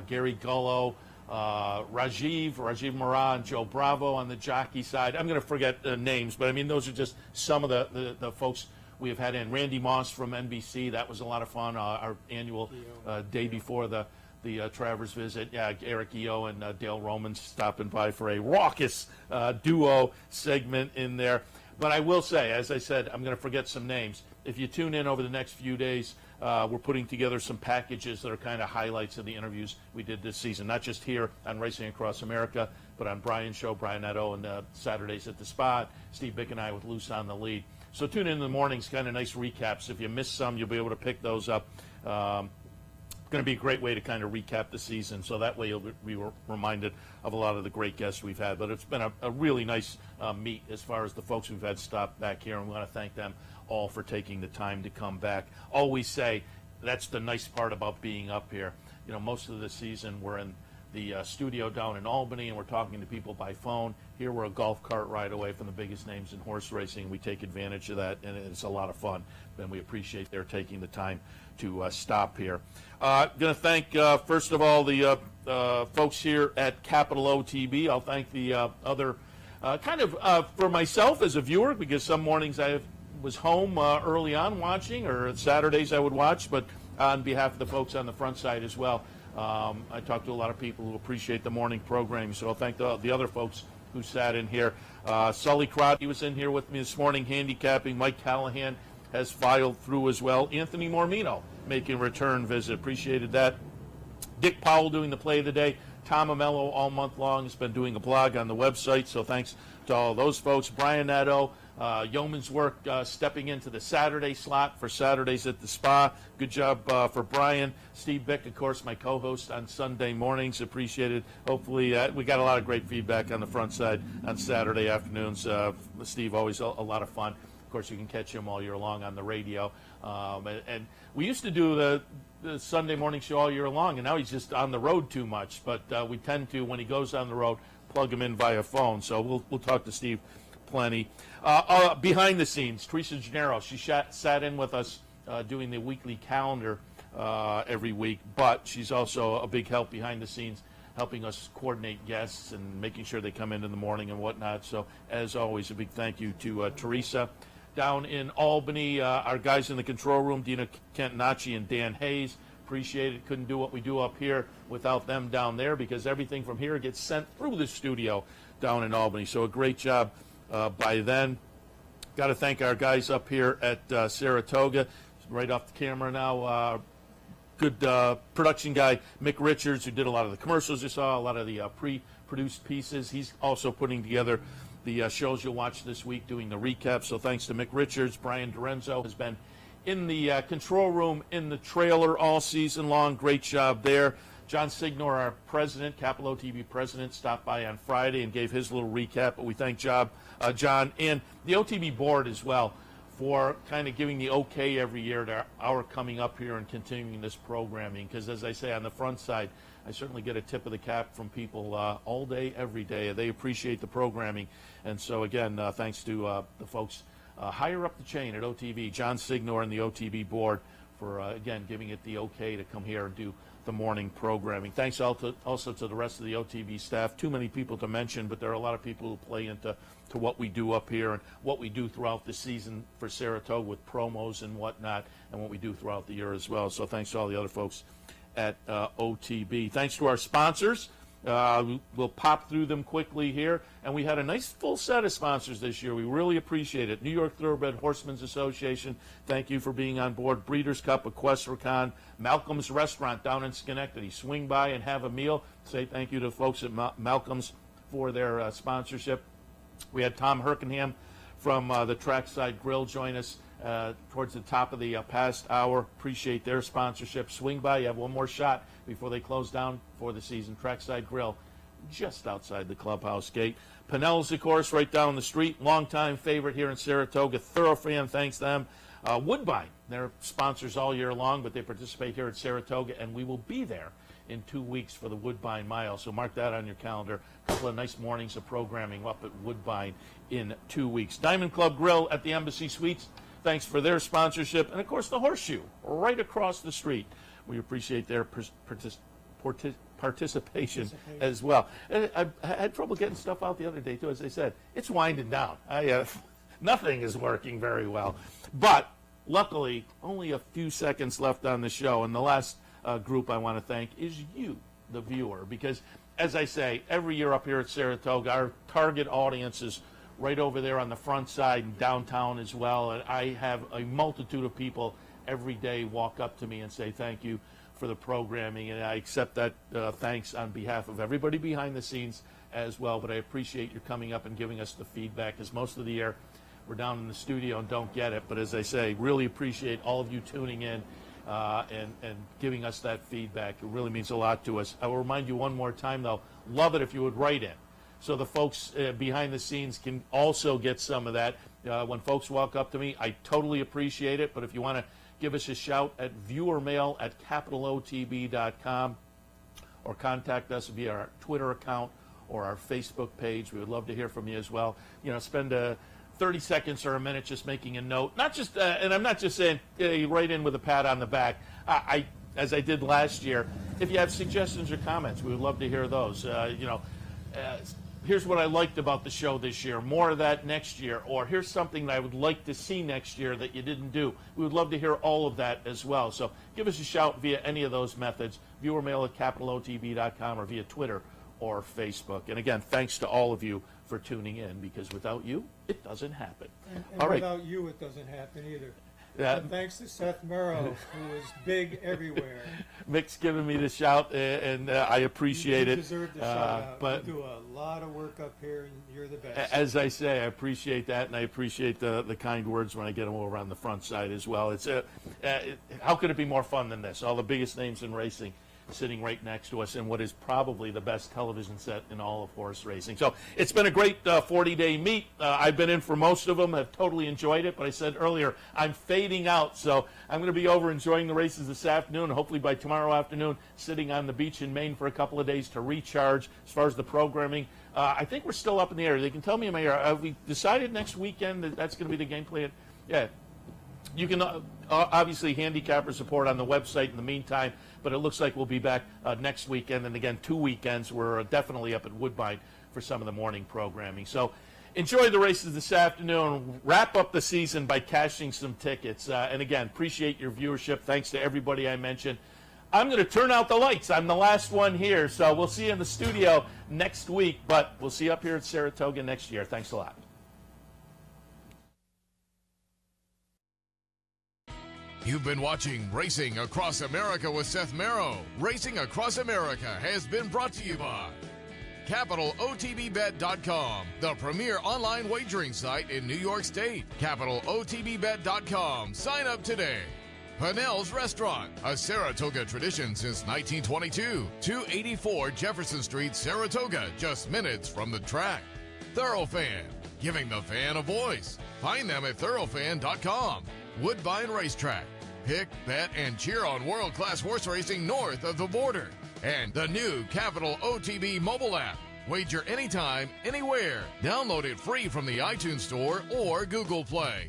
Gary Gullo. Rajiv Murrah and Joe Bravo on the jockey side. I'm going to forget names, but I mean, those are just some of the folks we have had in. Randy Moss from NBC, that was a lot of fun. Our annual day before the Travers visit. Yeah, Eric Eo and Dale Roman stopping by for a raucous duo segment in there. But I will say, as I said, I'm going to forget some names. If you tune in over the next few days, we're putting together some packages that are kind of highlights of the interviews we did this season, not just here on Racing Across America, but on Brian's show, Brian Netto, and Saturdays at the Spot, Steve Bick and I with Loose on the Lead. So tune in the mornings, kind of nice recaps. If you missed some, you'll be able to pick those up. Going to be a great way to kind of recap the season, so that way you'll be reminded of a lot of the great guests we've had. But it's been a really nice meet as far as the folks we've had stop back here, and we want to thank them all for taking the time to come back. Always say that's the nice part about being up here. You know, most of the season we're in the studio down in Albany, and we're talking to people by phone. Here we're a golf cart ride away from the biggest names in horse racing. We take advantage of that, and it's a lot of fun. And we appreciate their taking the time to stop here. Going to thank, first of all, the folks here at Capital OTB. I'll thank the other, for myself as a viewer, because some mornings I was home early on watching, or Saturdays I would watch, but on behalf of the folks on the front side as well. I talked to a lot of people who appreciate the morning programming, so I'll thank the other folks who sat in here. Sully Crott, he was in here with me this morning handicapping. Mike Callahan has filed through as well. Anthony Mormino making a return visit. Appreciated that. Dick Powell doing the play of the day. Tom Amello all month long has been doing a blog on the website, so thanks to all those folks. Brian Netto, yeoman's work stepping into the Saturday slot for Saturdays at the Spa. Good job for Brian. Steve Bick, of course, my co-host on Sunday mornings. Appreciated. Hopefully, we got a lot of great feedback on the front side on Saturday afternoons. Steve, always a lot of fun. Of course, you can catch him all year long on the radio. And we used to do the Sunday morning show all year long, and now he's just on the road too much. But we tend to, when he goes on the road, plug him in via phone. So we'll talk to Steve plenty. Behind the scenes, Teresa Gennaro, she sat in with us doing the weekly calendar every week, but she's also a big help behind the scenes, helping us coordinate guests and making sure they come in the morning and whatnot. So, as always, a big thank you to Teresa. Down in Albany, our guys in the control room, Dina Cantonacci and Dan Hayes, appreciate it. Couldn't do what we do up here without them down there, because everything from here gets sent through the studio down in Albany. So a great job by them. Got to thank our guys up here at Saratoga. Right off the camera now, good production guy, Mick Richards, who did a lot of the commercials you saw, a lot of the pre-produced pieces. He's also putting together the shows you'll watch this week, doing the recap. So thanks to Mick Richards. Brian Dorenzo has been in the control room, in the trailer all season long. Great job there. John Signor, our president, Capital OTB president, stopped by on Friday and gave his little recap, but we thank John and the OTB board as well for kind of giving the okay every year to our coming up here and continuing this programming. Because as I say, on the front side, I certainly get a tip of the cap from people all day, every day. They appreciate the programming. And so, again, thanks to the folks higher up the chain at OTB, John Signor and the OTB board for, again, giving it the okay to come here and do the morning programming. Thanks also to the rest of the OTB staff. Too many people to mention, but there are a lot of people who play into what we do up here and what we do throughout the season for Saratoga with promos and whatnot, and what we do throughout the year as well. So thanks to all the other folks at OTB. Thanks to our sponsors. We'll pop through them quickly here. And we had a nice full set of sponsors this year. We really appreciate it. New York Thoroughbred Horsemen's Association, thank you for being on board. Breeders' Cup, Equestricon, Malcolm's Restaurant down in Schenectady. Swing by and have a meal. Say thank you to folks at Malcolm's for their sponsorship. We had Tom Herkenham from the Trackside Grill join us towards the top of the past hour. Appreciate their sponsorship. Swing by. You have one more shot before they close down for the season. Trackside Grill, just outside the clubhouse gate. Pinnell's, of course, right down the street. Longtime favorite here in Saratoga. Thorough fan, thanks to them. Woodbine, they're sponsors all year long, but they participate here at Saratoga, and we will be there in 2 weeks for the Woodbine Mile. So mark that on your calendar. A couple of nice mornings of programming up at Woodbine in 2 weeks. Diamond Club Grill at the Embassy Suites, thanks for their sponsorship. And, of course, the Horseshoe right across the street. We appreciate their participation as well. And I had trouble getting stuff out the other day, too. As I said, it's winding down. Nothing is working very well. But, luckily, only a few seconds left on the show. And the last group I want to thank is you, the viewer. Because, as I say, every year up here at Saratoga, our target audience is right over there on the front side and downtown as well. And I have a multitude of people every day walk up to me and say thank you for the programming, and I accept that thanks on behalf of everybody behind the scenes as well. But I appreciate you coming up and giving us the feedback, because most of the year we're down in the studio and don't get it. But as I say, really appreciate all of you tuning in and giving us that feedback. It really means a lot to us. I will remind you one more time, though, love it if you would write in, so the folks behind the scenes can also get some of that. When folks walk up to me, I totally appreciate it. But if you want to give us a shout at viewermail@capitalotb.com or contact us via our Twitter account or our Facebook page. We would love to hear from you as well. You know, spend 30 seconds or a minute just making a note. Not just, and I'm not just saying write in with a pat on the back. As I did last year, if you have suggestions or comments, we would love to hear those. Here's what I liked about the show this year, more of that next year, or here's something that I would like to see next year that you didn't do. We would love to hear all of that as well. So give us a shout via any of those methods, viewermail@capitalotb.com or via Twitter or Facebook. And again, thanks to all of you for tuning in, because without you, it doesn't happen. And all right. Without you, it doesn't happen either. And thanks to Seth Merrow, who is big everywhere. Mick's giving me the shout, and I appreciate it. You deserve the shout out. But you do a lot of work up here, and you're the best. As I say, I appreciate that, and I appreciate the kind words when I get them over on the front side as well. It's how could it be more fun than this? All the biggest names in racing sitting right next to us in what is probably the best television set in all of horse racing. So it's been a great 40-day meet. I've been in for most of them. I've totally enjoyed it. But I said earlier, I'm fading out. So I'm going to be over enjoying the races this afternoon. Hopefully by tomorrow afternoon, sitting on the beach in Maine for a couple of days to recharge. As far as the programming, I think we're still up in the air. They can tell me in my ear. Have we decided next weekend that that's going to be the game plan? Yeah. You can obviously handicapper support on the website in the meantime, but it looks like we'll be back next weekend. And again, 2 weekends. We're definitely up at Woodbine for some of the morning programming. So enjoy the races this afternoon. Wrap up the season by cashing some tickets. And again, appreciate your viewership. Thanks to everybody I mentioned. I'm going to turn out the lights. I'm the last one here. So we'll see you in the studio next week, but we'll see you up here at Saratoga next year. Thanks a lot. You've been watching Racing Across America with Seth Merrow. Racing Across America has been brought to you by CapitalOTBBet.com, the premier online wagering site in New York State. CapitalOTBBet.com. Sign up today. Pannell's Restaurant, a Saratoga tradition since 1922. 284 Jefferson Street, Saratoga, just minutes from the track. Thoroughfan, giving the fan a voice. Find them at thoroughfan.com. Woodbine Racetrack. Pick, bet, and cheer on world-class horse racing north of the border. And the new Capital OTB mobile app. Wager anytime, anywhere. Download it free from the iTunes Store or Google Play.